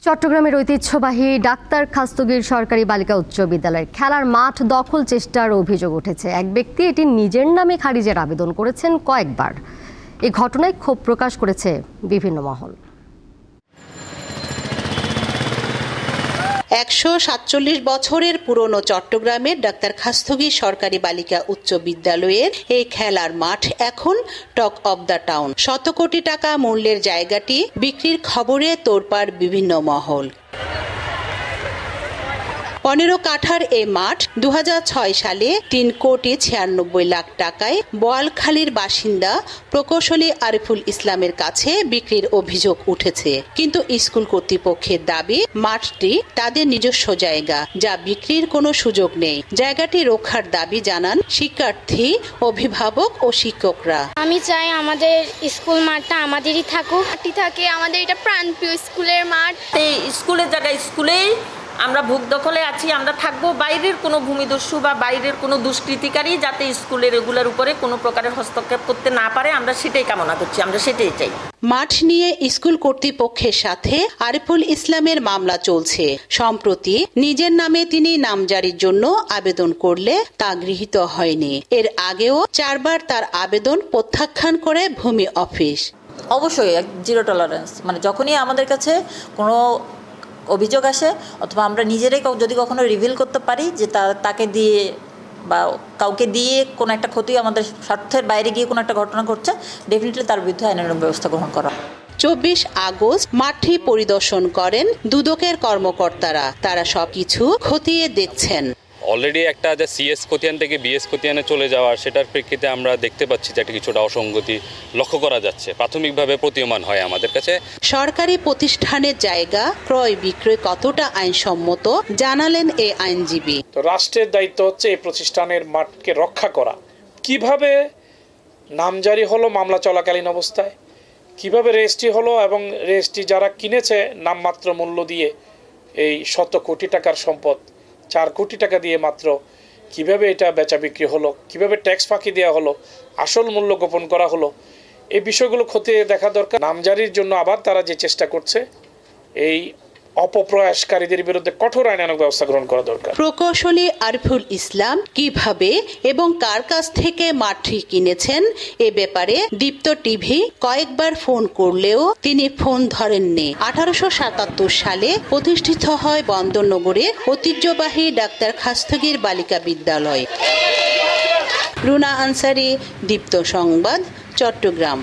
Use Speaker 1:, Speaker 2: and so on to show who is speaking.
Speaker 1: চট্টগ্রামের ঐতিহ্যবাহী ডাক্তার খাস্তগীর সরকারি বালিকা উচ্চ বিদ্যালয়ের খেলার মাঠ দখল চেষ্টার অভিযোগ উঠেছে। এক ব্যক্তি এটি নিজের নামে খারিজের আবেদন করেছেন কয়েকবার। এই ঘটনায় ক্ষোভ প্রকাশ করেছে বিভিন্ন মহল।
Speaker 2: ১৪৭ বছরের পুরনো চট্টগ্রামের ডাক্তার খাস্তগীর সরকারি বালিকা উচ্চ বিদ্যালয়ের এই খেলার মাঠ এখন টক অব দ্য টাউন। শত কোটি টাকা মূল্যের জায়গাটি বিক্রির খবরে তোড়পাড় বিভিন্ন মহল। ১৫ কাঠার এই মাঠ ২০০৬ সালে ৩,৯৬ লাখ টাকায় বোয়ালখালীর বাসিন্দা প্রকৌশলী আরিফুল ইসলামের কাছে বিক্রির অভিযোগ উঠেছে। কিন্তু স্কুল কর্তৃপক্ষের দাবি মাঠটি তাদের নিজস্ব জায়গা, যা বিক্রির কোনো সুযোগ নেই। জায়গাটি রক্ষার দাবি জানান শিক্ষার্থী, অভিভাবক ও শিক্ষকরা।
Speaker 3: আমি চাই আমাদের স্কুল মাঠটা আমাদেরই থাকুক, থাকে আমাদের এটা প্রাণপ্রিয় স্কুলের মাঠ।
Speaker 4: এই স্কুলের জায়গায় স্কুলেই আমরা ভোগ দখলে আছি, আমরা থাকবো। বাইরের কোনো ভূমিদস্যু বা বাইরের কোনো দুষ্কৃতিকারী যাতে স্কুলের এগুলোর উপরে কোনো প্রকারের হস্তক্ষেপ করতে না পারে, আমরা সেটাই কামনা করছি, আমরা সেটাই চাই।
Speaker 2: মাঠ নিয়ে স্কুল কর্তৃপক্ষের সাথে আরিফুল ইসলামের মামলা চলছে। সম্প্রতি নিজের নামে তিনি নামজারির জন্য আবেদন করলে তা গৃহীত হয়নি। এর আগেও 4 বার তার আবেদন প্রত্যাখ্যান করে ভূমি অফিস।
Speaker 5: অবশ্যই জিরো টলারেন্স, মানে যখনই আমাদের কাছে কোনো অভিযোগ আসে অথবা আমরা নিজেরাই যদি কখনো রিভিল করতে পারি যে তাকে দিয়ে বা কাউকে দিয়ে কোনো একটা ক্ষতি আমাদের স্বার্থের বাইরে গিয়ে কোনো একটা ঘটনা ঘটছে, ডেফিনেটলি তার বিরুদ্ধে আইনানুগ ব্যবস্থা গ্রহণ করা।
Speaker 2: 24 আগস্ট মাঠটি পরিদর্শন করেন দুদকের কর্মকর্তারা। তারা সবকিছু খতিয়ে দেখছেন।
Speaker 6: অলরেডি একটা যে সিএস খতিয়ান থেকে বিএস খতিয়ানে চলে যাওয়া, সেটার প্রেক্ষিতে আমরা দেখতে পাচ্ছি যে একটা কিছুটা অসঙ্গতি লক্ষ্য করা যাচ্ছে, প্রাথমিকভাবে প্রতীয়মান হয় আমাদের কাছে।
Speaker 2: সরকারি প্রতিষ্ঠানের জায়গা ক্রয় বিক্রয় কতটা আইনসম্মত জানালেন এই আইনজীবী।
Speaker 7: তো রাষ্ট্রের দায়িত্ব হচ্ছে এই প্রতিষ্ঠানের মাঠকে রক্ষা করা। কিভাবে নামজারি হলো মামলা চলাকালীন অবস্থায়, কিভাবে রেজিস্ট্রি হলো এবং রেজিস্ট্রি যারা কিনেছে নামমাত্র মূল্য দিয়ে এই শত কোটি টাকার সম্পদ 4 কোটি টাকা দিয়ে মাত্র কিভাবে এটা বেচা বিক্রি হলো, কিভাবে ট্যাক্স ফাঁকি দেওয়া হলো, আসল মূল্য গোপন করা হলো, এই বিষয়গুলো খতিয়ে দেখা দরকার। নামজারির জন্য আবার তারা যে চেষ্টা করছে, এই অপপ্রয়াসকারীদের বিরুদ্ধে কঠোর আইনানুগ ব্যবস্থা গ্রহণ করা দরকার।
Speaker 2: প্রকৌশলী আরিফুল ইসলাম কিভাবে এবং কার কাছ থেকে মাঠটি কিনেছেন এ ব্যাপারে দীপ্ত টিভি কয়েকবার ফোন করলেও তিনি ফোন ধরেননি। 1877 সালে প্রতিষ্ঠিত হয় বন্দরনগরের ঐতিহ্যবাহী ডাক্তার খাস্তগীর বালিকা বিদ্যালয়। রুনা আনসারি, দীপ্ত সংবাদ, চট্টগ্রাম।